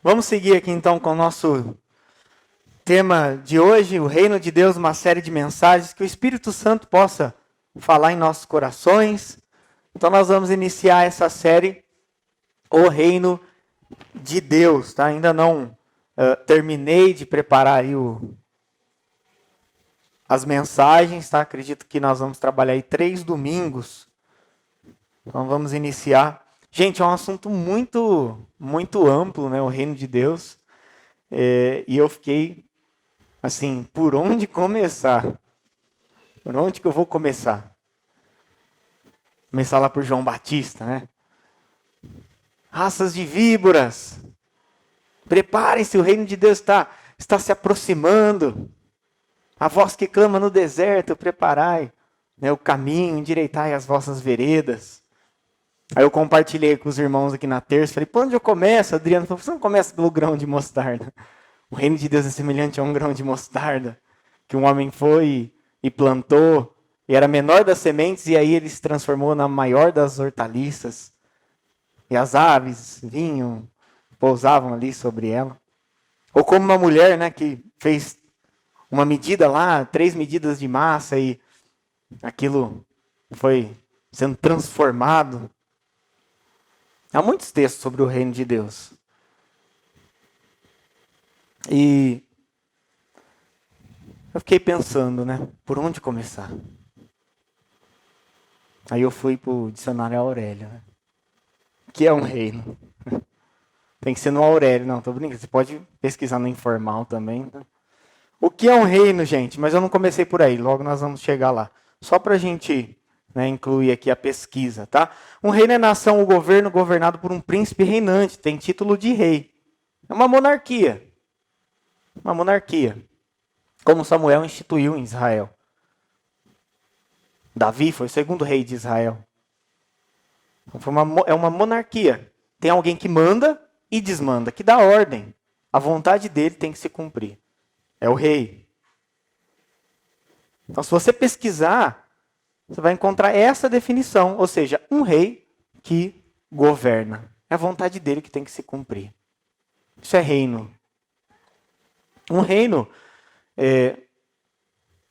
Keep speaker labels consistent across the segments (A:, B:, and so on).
A: Vamos seguir aqui então com o nosso tema de hoje, o Reino de Deus, uma série de mensagens que o Espírito Santo possa falar em nossos corações. Então nós vamos iniciar essa série, O Reino de Deus, tá? Ainda não terminei de preparar aí as mensagens, tá? Acredito que nós vamos trabalhar aí 3 domingos. Então vamos iniciar. Gente, é um assunto muito amplo, né? O Reino de Deus. E eu fiquei assim, por onde começar? Por onde que eu vou começar? Começar lá por João Batista, né? Raças de víboras, preparem-se, o reino de Deus está se aproximando. A voz que clama no deserto, preparai, né, o caminho, endireitai as vossas veredas. Aí eu compartilhei com os irmãos aqui na terça, falei, por onde eu começo? Adriano falou, você não começa pelo grão de mostarda. O reino de Deus é semelhante a um grão de mostarda, que um homem foi e plantou, e era a menor das sementes, e aí ele se transformou na maior das hortaliças. E as aves vinham, pousavam ali sobre ela. Ou como uma mulher, né, que fez uma medida lá, 3 medidas de massa, e aquilo foi sendo transformado. Há muitos textos sobre o reino de Deus. E eu fiquei pensando, né, por onde começar? Aí eu fui para o dicionário Aurélio, né? Que é um reino. Tem que ser no Aurélio, não, tô brincando. Você pode pesquisar no informal também. Tá? O que é um reino, gente? Mas eu não comecei por aí, logo nós vamos chegar lá. Só para a gente, né, incluir aqui a pesquisa, tá? Um reino é nação ou governo governado por um príncipe reinante, tem título de rei. É uma monarquia. Uma monarquia. Como Samuel instituiu em Israel. Davi foi o segundo rei de Israel. É uma monarquia. Tem alguém que manda e desmanda, que dá ordem. A vontade dele tem que se cumprir. É o rei. Então, se você pesquisar, você vai encontrar essa definição. Ou seja, um rei que governa. É a vontade dele que tem que se cumprir. Isso é reino. Um reino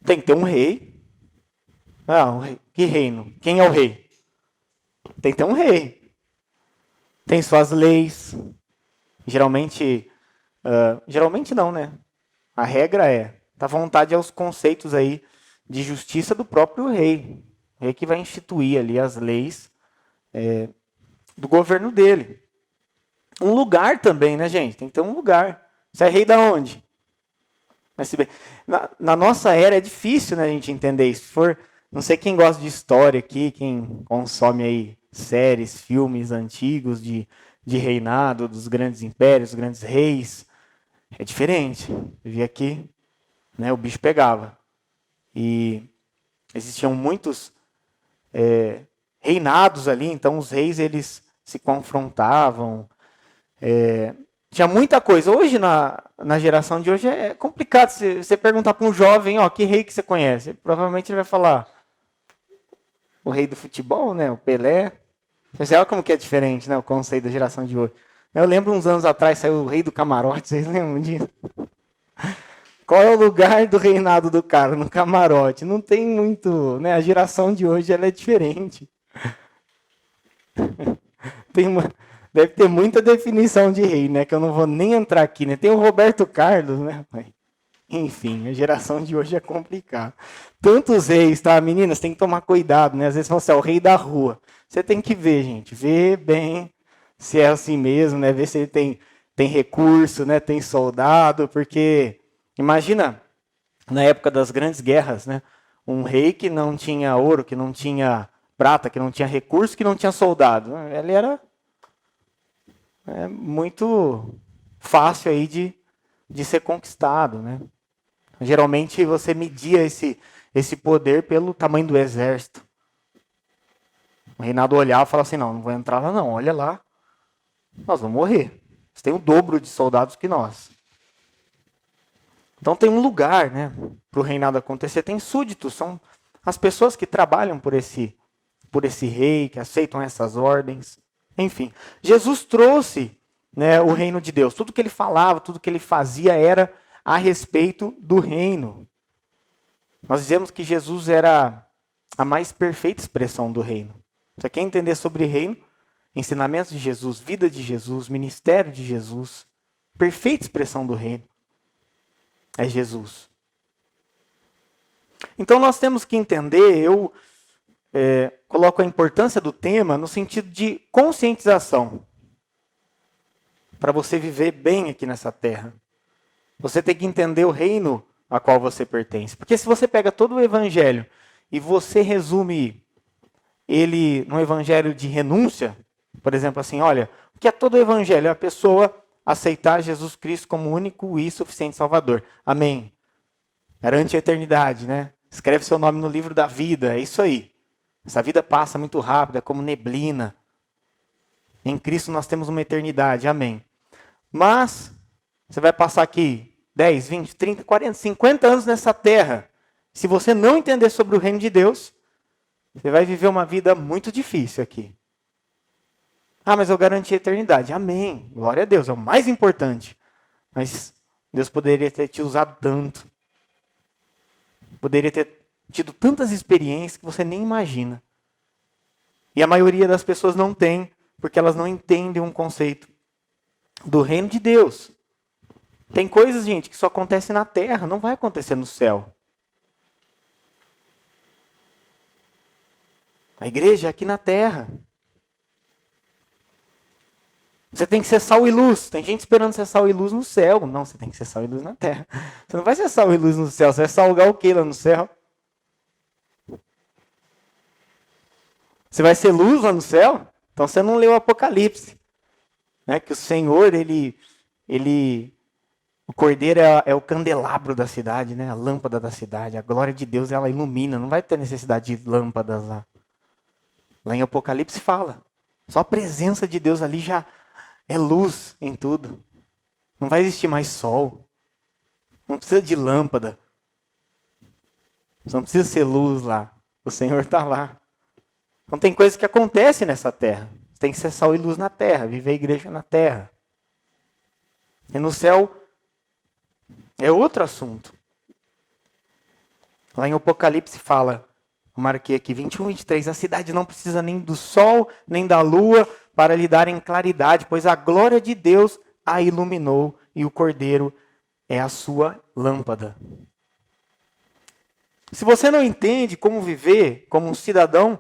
A: tem que ter um rei. Um rei. Que reino? Quem é o rei? Tem que ter um rei. Tem suas leis. Geralmente não, né? A regra da vontade aos conceitos aí de justiça do próprio rei. O rei que vai instituir ali as leis do governo dele. Um lugar também, né, gente? Tem que ter um lugar. Você é rei da onde? Mas, se bem, na nossa era é difícil, né, a gente entender isso. Se for, não sei quem gosta de história aqui, quem consome aí séries, filmes antigos de reinado dos grandes impérios, dos grandes reis, é diferente. Eu vi aqui, né, o bicho pegava. E existiam muitos reinados ali, então os reis eles se confrontavam. Tinha muita coisa. Hoje, na geração de hoje, é complicado. Você perguntar para um jovem, que rei que você conhece? Provavelmente ele vai falar o rei do futebol, né, o Pelé. Você olha como que é diferente, né, o conceito da geração de hoje. Eu lembro uns anos atrás, saiu o rei do camarote, vocês lembram disso? Qual é o lugar do reinado do cara? No camarote. Não tem muito, né? A geração de hoje ela é diferente. Deve ter muita definição de rei, né? Que eu não vou nem entrar aqui, né? Tem o Roberto Carlos, né? Enfim, a geração de hoje é complicada. Tantos reis, tá? Meninas, tem que tomar cuidado, né? Às vezes você é o rei da rua. Você tem que ver, gente. Ver bem se é assim mesmo, né? Ver se ele tem recurso, né? Tem soldado, porque imagina, na época das grandes guerras, né? Um rei que não tinha ouro, que não tinha prata, que não tinha recurso, que não tinha soldado. Ele era muito fácil aí de ser conquistado, né? Geralmente você media esse poder pelo tamanho do exército. O reinado olhava e falava assim, não vou entrar lá não, olha lá, nós vamos morrer. Você tem o dobro de soldados que nós. Então tem um lugar, né, para o reinado acontecer. Tem súditos, são as pessoas que trabalham por esse rei, que aceitam essas ordens. Enfim, Jesus trouxe né, o reino de Deus. Tudo que ele falava, tudo que ele fazia era a respeito do reino. Nós dizemos que Jesus era a mais perfeita expressão do reino. Você quer entender sobre reino? Ensinamentos de Jesus, vida de Jesus, ministério de Jesus. Perfeita expressão do reino é Jesus. Então nós temos que entender, eu coloco a importância do tema no sentido de conscientização. Para você viver bem aqui nessa terra. Você tem que entender o reino a qual você pertence. Porque se você pega todo o evangelho e você resume ele num evangelho de renúncia, por exemplo, assim, olha, o que é todo o evangelho? É a pessoa aceitar Jesus Cristo como único e suficiente Salvador. Amém. Garante a eternidade, né? Escreve seu nome no livro da vida, é isso aí. Essa vida passa muito rápido, é como neblina. Em Cristo nós temos uma eternidade, amém. Mas você vai passar aqui 10, 20, 30, 40, 50 anos nessa terra. Se você não entender sobre o reino de Deus, você vai viver uma vida muito difícil aqui. Ah, mas eu garanti a eternidade. Amém. Glória a Deus, é o mais importante. Mas Deus poderia ter te usado tanto. Poderia ter tido tantas experiências que você nem imagina. E a maioria das pessoas não tem, porque elas não entendem um conceito do reino de Deus. Tem coisas, gente, que só acontecem na terra, não vai acontecer no céu. A igreja é aqui na terra. Você tem que ser sal e luz. Tem gente esperando ser sal e luz no céu. Não, você tem que ser sal e luz na terra. Você não vai ser sal e luz no céu. Você vai salgar o que lá no céu? Você vai ser luz lá no céu? Então você não leu o Apocalipse. Né? Que o Senhor, o Cordeiro é o candelabro da cidade, né? A lâmpada da cidade. A glória de Deus, ela ilumina. Não vai ter necessidade de lâmpadas lá. Lá em Apocalipse fala. Só a presença de Deus ali já é luz em tudo. Não vai existir mais sol. Não precisa de lâmpada. Não precisa ser luz lá. O Senhor está lá. Então tem coisas que acontecem nessa terra. Tem que ser sal e luz na terra. Viver a igreja na terra. E no céu é outro assunto. Lá em Apocalipse fala, eu marquei aqui, 21, 23, a cidade não precisa nem do sol, nem da lua, para lhe darem claridade, pois a glória de Deus a iluminou, e o Cordeiro é a sua lâmpada. Se você não entende como viver como um cidadão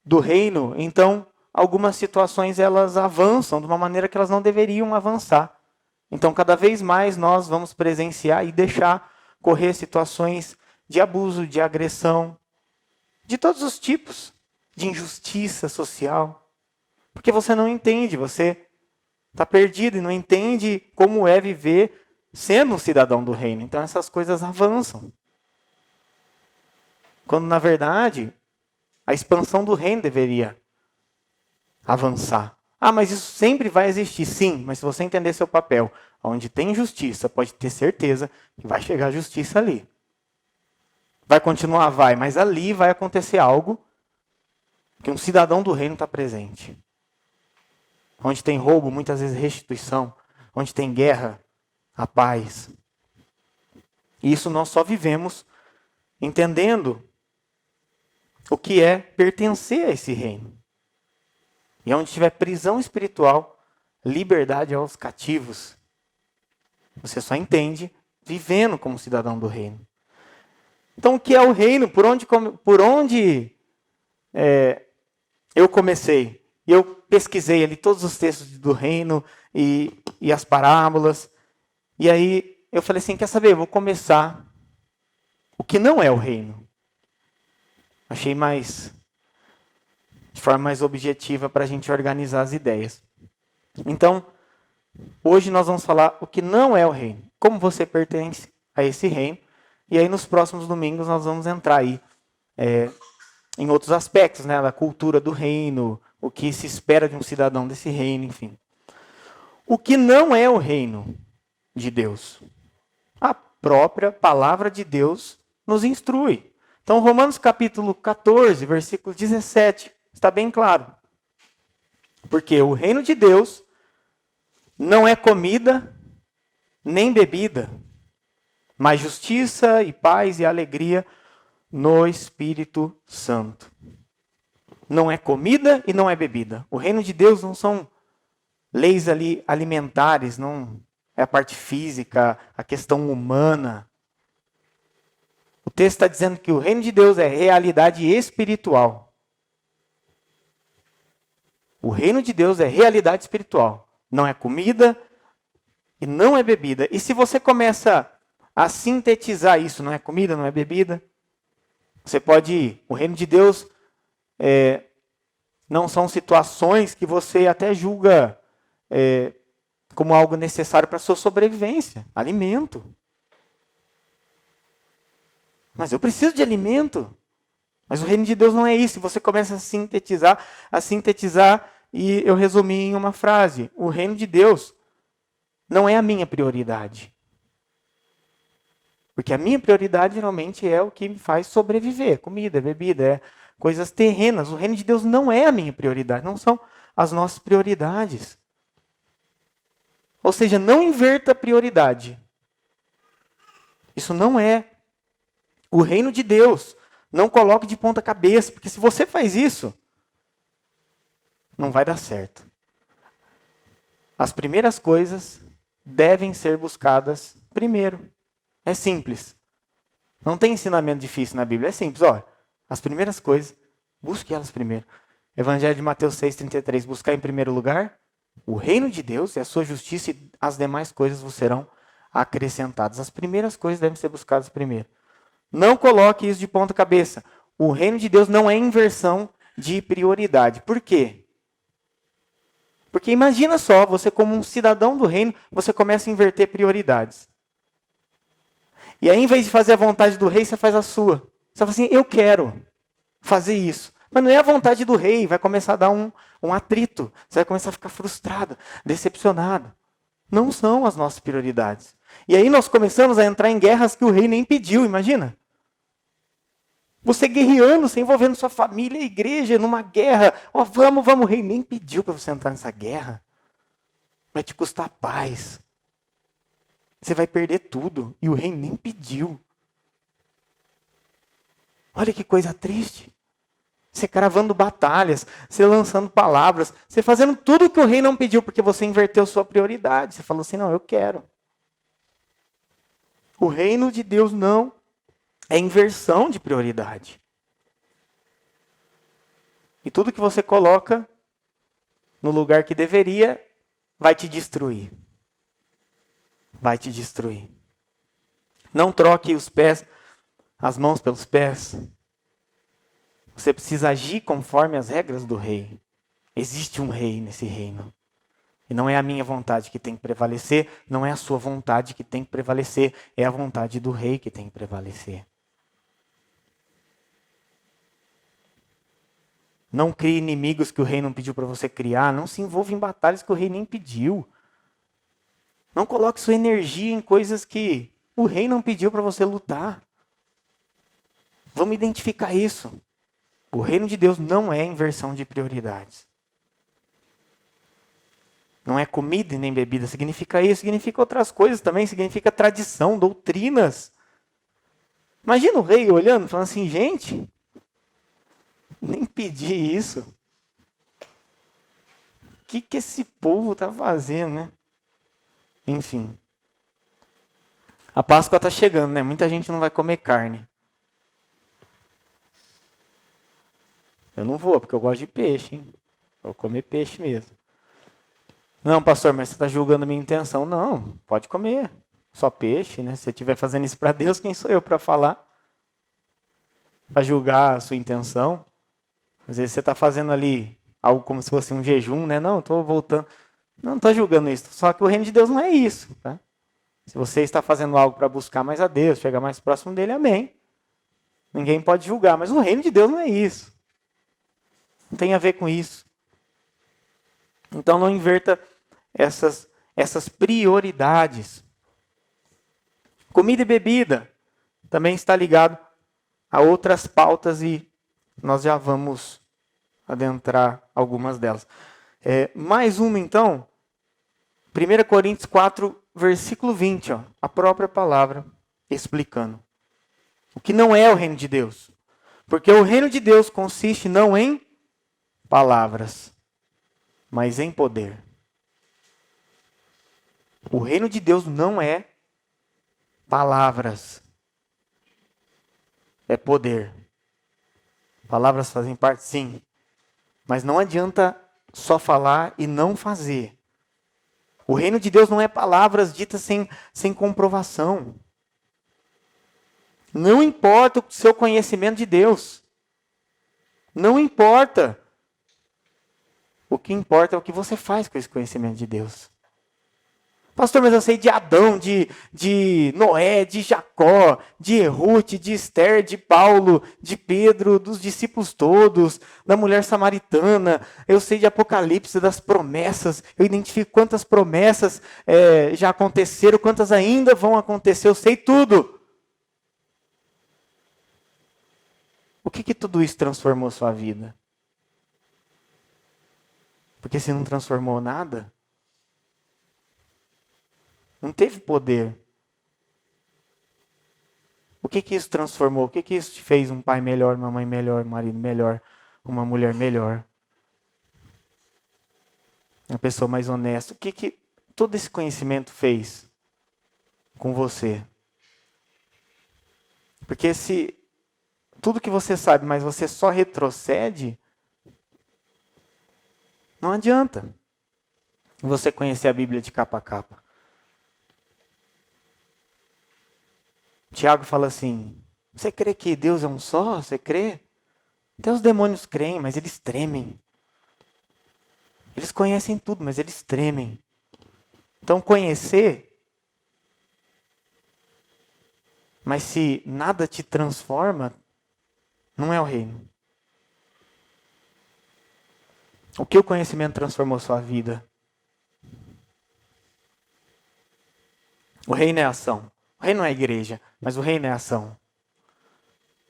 A: do reino, então algumas situações elas avançam de uma maneira que elas não deveriam avançar. Então, cada vez mais nós vamos presenciar e deixar correr situações de abuso, de agressão, de todos os tipos, de injustiça social. Porque você não entende, você está perdido e não entende como é viver sendo um cidadão do reino. Então, essas coisas avançam. Quando, na verdade, a expansão do reino deveria avançar. Ah, mas isso sempre vai existir. Sim, mas se você entender seu papel, onde tem justiça, pode ter certeza que vai chegar a justiça ali. Vai continuar? Vai, mas ali vai acontecer algo que um cidadão do reino está presente. Onde tem roubo, muitas vezes restituição. Onde tem guerra, a paz. E isso nós só vivemos entendendo o que é pertencer a esse reino. E onde tiver prisão espiritual, liberdade aos cativos. Você só entende vivendo como cidadão do reino. Então, o que é o reino? Por onde eu comecei? E eu pesquisei ali todos os textos do reino e as parábolas. E aí eu falei assim, quer saber? Eu vou começar o que não é o reino. Achei de forma mais objetiva para a gente organizar as ideias. Então, hoje nós vamos falar o que não é o reino. Como você pertence a esse reino. E aí nos próximos domingos nós vamos entrar aí em outros aspectos, né, da cultura do reino, o que se espera de um cidadão desse reino, enfim. O que não é o reino de Deus? A própria palavra de Deus nos instrui. Então, Romanos capítulo 14, versículo 17, está bem claro. Porque o reino de Deus não é comida nem bebida, mas justiça e paz e alegria no Espírito Santo. Não é comida e não é bebida. O reino de Deus não são leis ali alimentares, não é a parte física, a questão humana. O texto está dizendo que o reino de Deus é realidade espiritual. O reino de Deus é realidade espiritual. Não é comida e não é bebida. E se você começa a sintetizar isso, não é comida, não é bebida, você pode ir. O reino de Deus não são situações que você até julga como algo necessário para a sua sobrevivência. Alimento. Mas eu preciso de alimento. Mas o reino de Deus não é isso. Você começa a sintetizar, e eu resumi em uma frase. O reino de Deus não é a minha prioridade. Porque a minha prioridade geralmente é o que me faz sobreviver. Comida, bebida, coisas terrenas. O reino de Deus não é a minha prioridade. Não são as nossas prioridades. Ou seja, não inverta a prioridade. Isso não é o reino de Deus. Não coloque de ponta cabeça, porque se você faz isso, não vai dar certo. As primeiras coisas devem ser buscadas primeiro. É simples. Não tem ensinamento difícil na Bíblia. É simples. Olha, as primeiras coisas, busque elas primeiro. Evangelho de Mateus 6,33. Buscar em primeiro lugar o reino de Deus e a sua justiça, e as demais coisas vos serão acrescentadas. As primeiras coisas devem ser buscadas primeiro. Não coloque isso de ponta cabeça. O reino de Deus não é inversão de prioridade. Por quê? Porque imagina só, você como um cidadão do reino, você começa a inverter prioridades. E aí, em vez de fazer a vontade do rei, você faz a sua. Você fala assim, eu quero fazer isso. Mas não é a vontade do rei, vai começar a dar um atrito. Você vai começar a ficar frustrado, decepcionado. Não são as nossas prioridades. E aí nós começamos a entrar em guerras que o rei nem pediu, imagina. Você guerreando, se envolvendo sua família e igreja numa guerra. Ó, vamos, o rei nem pediu para você entrar nessa guerra. Vai te custar paz. Você vai perder tudo. E o rei nem pediu. Olha que coisa triste. Você cravando batalhas, você lançando palavras, você fazendo tudo o que o rei não pediu, porque você inverteu sua prioridade. Você falou assim, não, eu quero. O reino de Deus não é inversão de prioridade. E tudo que você coloca no lugar que deveria, vai te destruir. Vai te destruir. Não troque as mãos pelos pés. Você precisa agir conforme as regras do rei. Existe um rei nesse reino. E não é a minha vontade que tem que prevalecer, não é a sua vontade que tem que prevalecer, é a vontade do rei que tem que prevalecer. Não crie inimigos que o rei não pediu para você criar. Não se envolva em batalhas que o rei nem pediu. Não coloque sua energia em coisas que o rei não pediu para você lutar. Vamos identificar isso. O reino de Deus não é inversão de prioridades. Não é comida e nem bebida. Significa isso. Significa outras coisas também. Significa tradição, doutrinas. Imagina o rei olhando e falando assim, gente, nem pedi isso. O que esse povo está fazendo, né? Enfim. A Páscoa está chegando, né? Muita gente não vai comer carne. Eu não vou, porque eu gosto de peixe, hein? Vou comer peixe mesmo. Não, pastor, mas você está julgando a minha intenção. Não, pode comer. Só peixe, né? Se você estiver fazendo isso para Deus, quem sou eu para falar? Para julgar a sua intenção? Às vezes você está fazendo ali algo como se fosse um jejum, né? Não, estou voltando. Não estou julgando isso. Só que o reino de Deus não é isso, tá? Se você está fazendo algo para buscar mais a Deus, chegar mais próximo dele, amém. Ninguém pode julgar, mas o reino de Deus não é isso. Não tem a ver com isso. Então não inverta essas prioridades. Comida e bebida também está ligado a outras pautas e nós já vamos adentrar algumas delas. Mais uma então, 1 Coríntios 4, versículo 20, ó, a própria palavra explicando. O que não é o reino de Deus. Porque o reino de Deus consiste não em palavras, mas em poder. O reino de Deus não é palavras, é poder. Palavras fazem parte, sim. Mas não adianta só falar e não fazer. O reino de Deus não é palavras ditas sem comprovação. Não importa o seu conhecimento de Deus. Não importa. O que importa é o que você faz com esse conhecimento de Deus. Pastor, mas eu sei de Adão, de Noé, de Jacó, de Ruth, de Esther, de Paulo, de Pedro, dos discípulos todos, da mulher samaritana. Eu sei de Apocalipse, das promessas. Eu identifico quantas promessas já aconteceram, quantas ainda vão acontecer. Eu sei tudo. O que tudo isso transformou sua vida? Porque se não transformou nada, não teve poder. O que isso transformou? O que isso te fez um pai melhor, uma mãe melhor, um marido melhor, uma mulher melhor? Uma pessoa mais honesta. O que todo esse conhecimento fez com você? Porque se tudo que você sabe, mas você só retrocede, não adianta você conhecer a Bíblia de capa a capa. Tiago fala assim, você crê que Deus é um só? Você crê? Até os demônios creem, mas eles tremem. Eles conhecem tudo, mas eles tremem. Então conhecer, mas se nada te transforma, não é o reino. O que o conhecimento transformou sua vida? O reino é ação. O reino não é igreja, mas o reino é ação.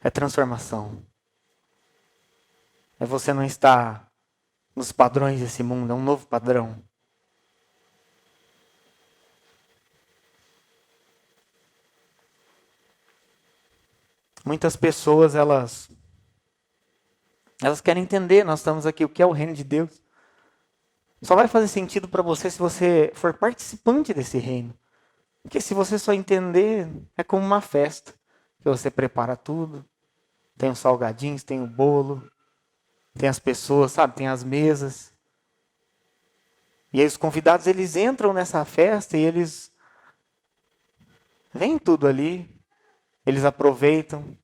A: É transformação. É você não estar nos padrões desse mundo, é um novo padrão. Muitas pessoas, elas querem entender, nós estamos aqui, o que é o reino de Deus. Só vai fazer sentido para você se você for participante desse reino. Porque se você só entender, é como uma festa. Que você prepara tudo. Tem os salgadinhos, tem o bolo. Tem as pessoas, sabe? Tem as mesas. E aí os convidados, eles entram nessa festa e eles veem tudo ali. Eles aproveitam.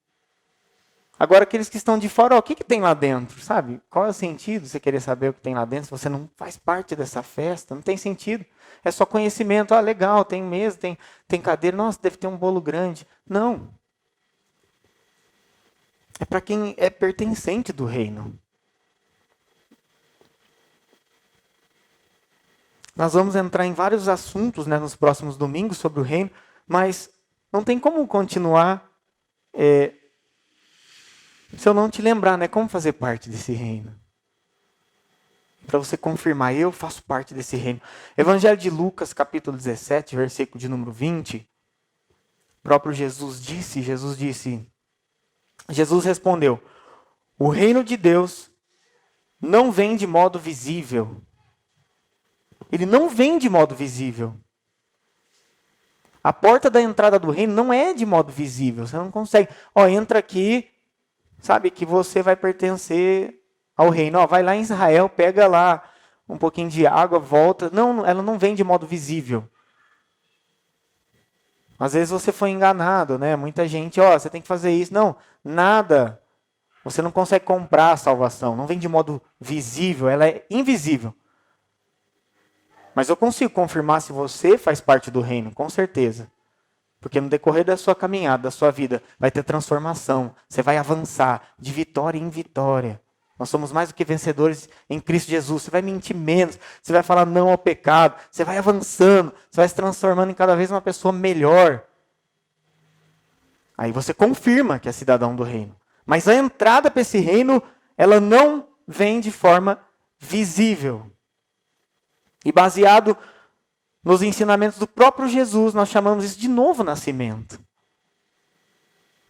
A: Agora, aqueles que estão de fora, ó, o que tem lá dentro, sabe? Qual é o sentido de você querer saber o que tem lá dentro se você não faz parte dessa festa? Não tem sentido. É só conhecimento. Ah, legal, tem mesa, tem cadeira. Nossa, deve ter um bolo grande. Não. É para quem é pertencente do reino. Nós vamos entrar em vários assuntos, né, nos próximos domingos sobre o reino, mas não tem como continuar se eu não te lembrar, né, como fazer parte desse reino. Para você confirmar, eu faço parte desse reino. Evangelho de Lucas, capítulo 17, versículo de número 20. O próprio Jesus respondeu, o reino de Deus não vem de modo visível. Ele não vem de modo visível. A porta da entrada do reino não é de modo visível. Você não consegue. Ó, entra aqui, sabe que você vai pertencer ao reino. Ó, vai lá em Israel, pega lá um pouquinho de água, volta. Não, ela não vem de modo visível. Às vezes você foi enganado, né? Muita gente, ó, você tem que fazer isso. Não, nada. Você não consegue comprar a salvação. Não vem de modo visível, ela é invisível. Mas eu consigo confirmar se você faz parte do reino, com certeza. Porque no decorrer da sua caminhada, da sua vida, vai ter transformação. Você vai avançar de vitória em vitória. Nós somos mais do que vencedores em Cristo Jesus. Você vai mentir menos, você vai falar não ao pecado, você vai avançando, você vai se transformando em cada vez uma pessoa melhor. Aí você confirma que é cidadão do reino. Mas a entrada para esse reino, ela não vem de forma visível. E baseado Nos ensinamentos do próprio Jesus, nós chamamos isso de novo nascimento.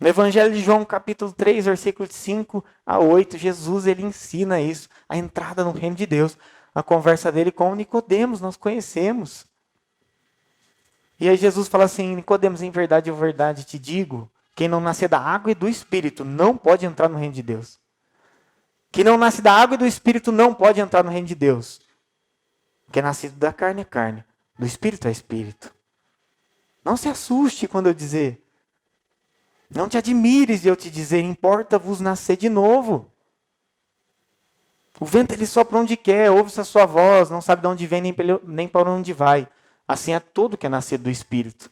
A: No Evangelho de João, capítulo 3, versículos 5 a 8, Jesus ele ensina isso, a entrada no reino de Deus. A conversa dele com Nicodemos, nós conhecemos. E aí Jesus fala assim, Nicodemos, em verdade te digo, quem não nascer da água e do Espírito não pode entrar no reino de Deus. Quem não nasce da água e do Espírito não pode entrar no reino de Deus. Quem é nascido da carne é carne, do Espírito é Espírito. Não se assuste quando eu dizer, não te admires de eu te dizer, importa-vos nascer de novo. O vento ele sopra onde quer, ouve-se a sua voz, não sabe de onde vem nem para onde vai. Assim é todo que é nascido do Espírito.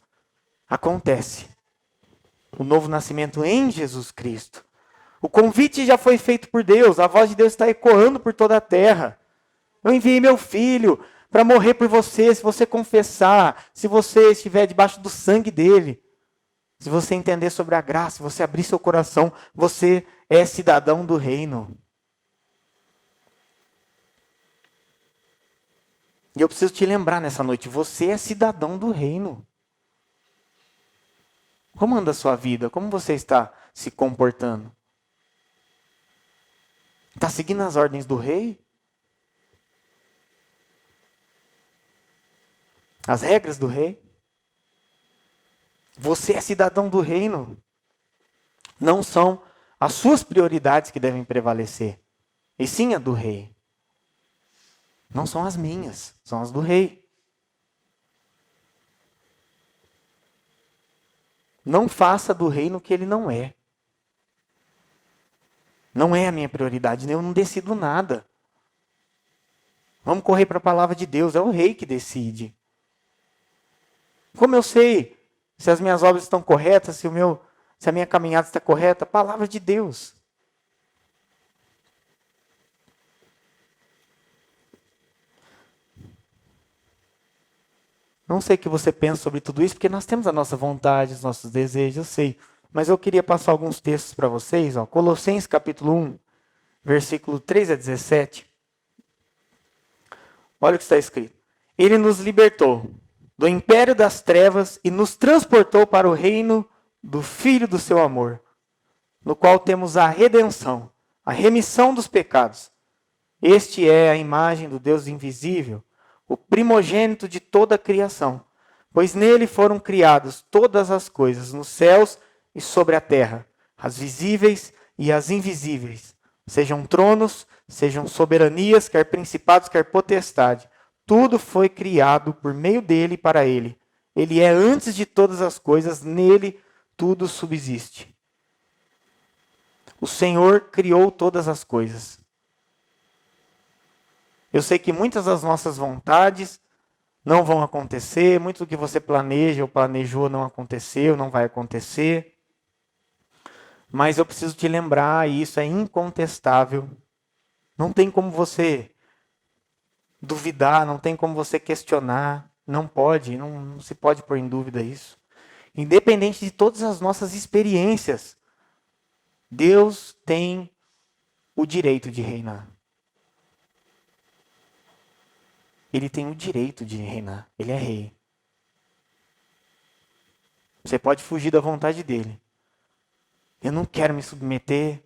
A: Acontece. O novo nascimento em Jesus Cristo. O convite já foi feito por Deus, a voz de Deus está ecoando por toda a terra. Eu enviei meu filho para morrer por você, se você confessar, se você estiver debaixo do sangue dele. Se você entender sobre a graça, se você abrir seu coração, você é cidadão do reino. E eu preciso te lembrar nessa noite, você é cidadão do reino. Como anda a sua vida? Como você está se comportando? Está seguindo as ordens do rei? As regras do rei? Você é cidadão do reino. Não são as suas prioridades que devem prevalecer, e sim a do rei. Não são as minhas, são as do rei. Não faça do reino o que ele não é. Não é a minha prioridade, eu não decido nada. Vamos correr para a palavra de Deus, é o rei que decide. Como eu sei se as minhas obras estão corretas, se a minha caminhada está correta? A palavra de Deus. Não sei o que você pensa sobre tudo isso, porque nós temos a nossa vontade, os nossos desejos, eu sei. Mas eu queria passar alguns textos para vocês. Colossenses capítulo 1, versículo 3 a 17. Olha o que está escrito. Ele nos libertou do império das trevas e nos transportou para o reino do Filho do seu amor, no qual temos a redenção, a remissão dos pecados. Este é a imagem do Deus invisível, o primogênito de toda a criação, pois nele foram criadas todas as coisas, nos céus e sobre a terra, as visíveis e as invisíveis, sejam tronos, sejam soberanias, quer principados, quer potestade. Tudo foi criado por meio dele e para ele. Ele é antes de todas as coisas, nele tudo subsiste. O Senhor criou todas as coisas. Eu sei que muitas das nossas vontades não vão acontecer, muito do que você planeja ou planejou não aconteceu, não vai acontecer. Mas eu preciso te lembrar, e isso é incontestável. Não tem como você duvidar, não tem como você questionar. Não pode, não se pode pôr em dúvida isso. Independente de todas as nossas experiências, Deus tem o direito de reinar. Ele tem o direito de reinar. Ele é rei. Você pode fugir da vontade dele. Eu não quero me submeter.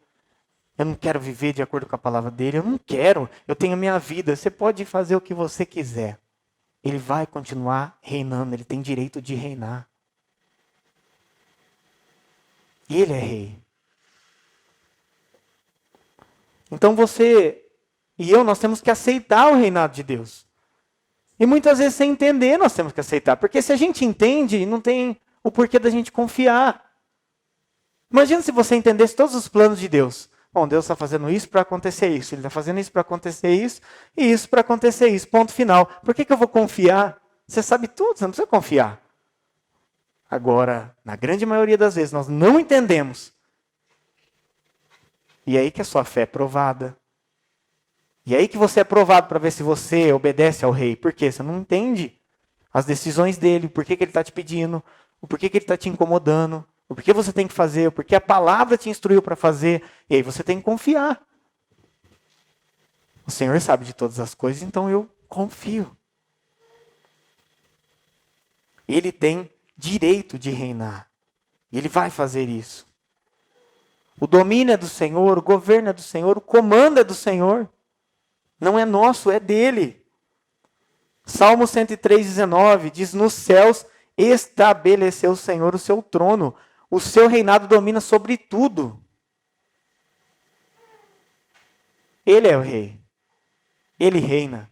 A: Eu não quero viver de acordo com a palavra dele. Eu não quero. Eu tenho a minha vida. Você pode fazer o que você quiser. Ele vai continuar reinando. Ele tem direito de reinar. E ele é rei. Então você e eu, nós temos que aceitar o reinado de Deus. E muitas vezes sem entender nós temos que aceitar. Porque se a gente entende, não tem o porquê da gente confiar. Imagina se você entendesse todos os planos de Deus. Bom, Deus está fazendo isso para acontecer isso. Ele está fazendo isso para acontecer isso. E isso para acontecer isso. Ponto final. Por que eu vou confiar? Você sabe tudo, você não precisa confiar. Agora, na grande maioria das vezes, nós não entendemos. E é aí que a sua fé é provada. E é aí que você é provado para ver se você obedece ao rei. Por quê? Você não entende as decisões dele, o porquê que ele está te pedindo, o porquê que ele está te incomodando, o porquê você tem que fazer, o porquê a palavra te instruiu para fazer. E aí você tem que confiar. O Senhor sabe de todas as coisas, então eu confio. Ele tem direito de reinar. E Ele vai fazer isso. O domínio é do Senhor, o governo é do Senhor, o comando é do Senhor. Não é nosso, é dele. Salmo 103:19 diz: nos céus estabeleceu o Senhor o seu trono. O seu reinado domina sobre tudo. Ele é o rei. Ele reina.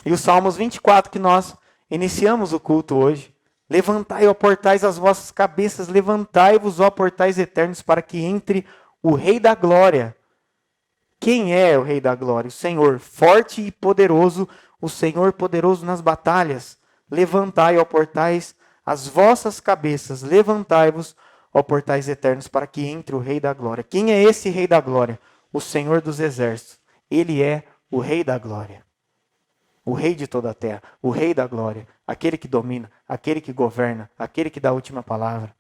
A: E o Salmos 24 que nós iniciamos o culto hoje. Levantai, ó portais, as vossas cabeças, levantai-vos, ó portais eternos, para que entre o Rei da Glória. Quem é o Rei da Glória? O Senhor, forte e poderoso, o Senhor poderoso nas batalhas. Levantai, ó portais, as vossas cabeças, levantai-vos, ó portais eternos, para que entre o Rei da Glória. Quem é esse Rei da Glória? O Senhor dos Exércitos. Ele é o Rei da Glória. O Rei de toda a terra, o Rei da Glória, aquele que domina, aquele que governa, aquele que dá a última palavra.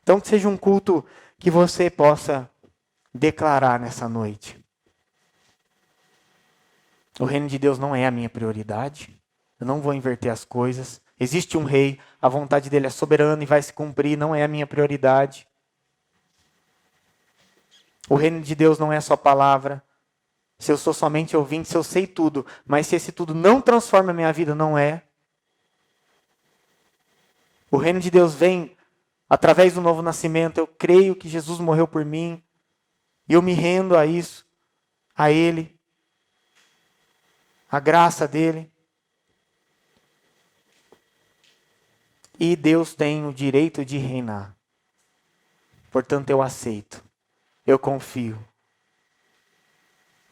A: Então que seja um culto que você possa declarar nessa noite. O reino de Deus não é a minha prioridade. Eu não vou inverter as coisas. Existe um rei, a vontade dele é soberana e vai se cumprir, não é a minha prioridade. O reino de Deus não é só palavra. Se eu sou somente ouvinte, se eu sei tudo, mas se esse tudo não transforma a minha vida, não é. O reino de Deus vem através do novo nascimento. Eu creio que Jesus morreu por mim e eu me rendo a isso, a Ele, a graça dele. E Deus tem o direito de reinar. Portanto, eu aceito. Eu confio.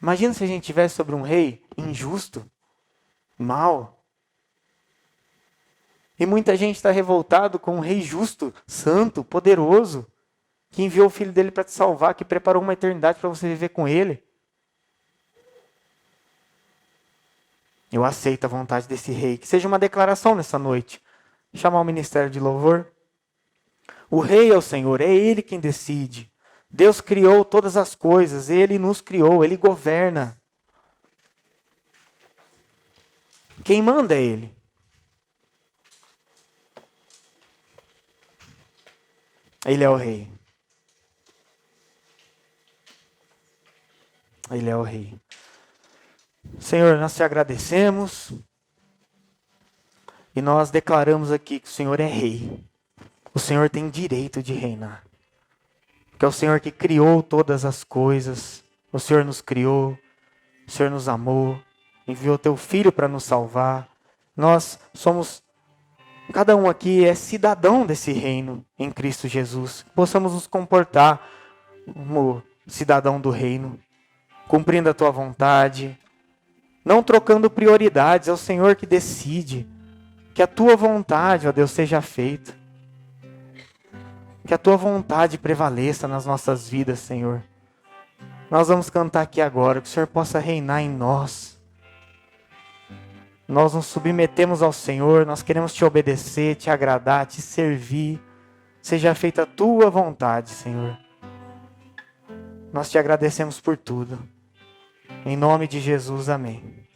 A: Imagina se a gente tivesse sobre um rei injusto, mau. E muita gente está revoltado com um rei justo, santo, poderoso, que enviou o filho dele para te salvar, que preparou uma eternidade para você viver com ele. Eu aceito a vontade desse rei. Que seja uma declaração nessa noite. Chamar o ministério de louvor. O rei é o Senhor, é Ele quem decide. Deus criou todas as coisas, Ele nos criou, Ele governa. Quem manda é Ele. Ele é o rei. Ele é o rei. Senhor, nós te agradecemos e nós declaramos aqui que o Senhor é rei. O Senhor tem direito de reinar. Que é o Senhor que criou todas as coisas. O Senhor nos criou. O Senhor nos amou. Enviou teu Filho para nos salvar. Nós somos, cada um aqui é cidadão desse reino em Cristo Jesus. Possamos nos comportar como cidadão do reino. Cumprindo a tua vontade. Não trocando prioridades. É o Senhor que decide. Que a tua vontade, ó Deus, seja feita. Que a tua vontade prevaleça nas nossas vidas, Senhor. Nós vamos cantar aqui agora, que o Senhor possa reinar em nós. Nós nos submetemos ao Senhor, nós queremos te obedecer, te agradar, te servir. Seja feita a tua vontade, Senhor. Nós te agradecemos por tudo. Em nome de Jesus, amém.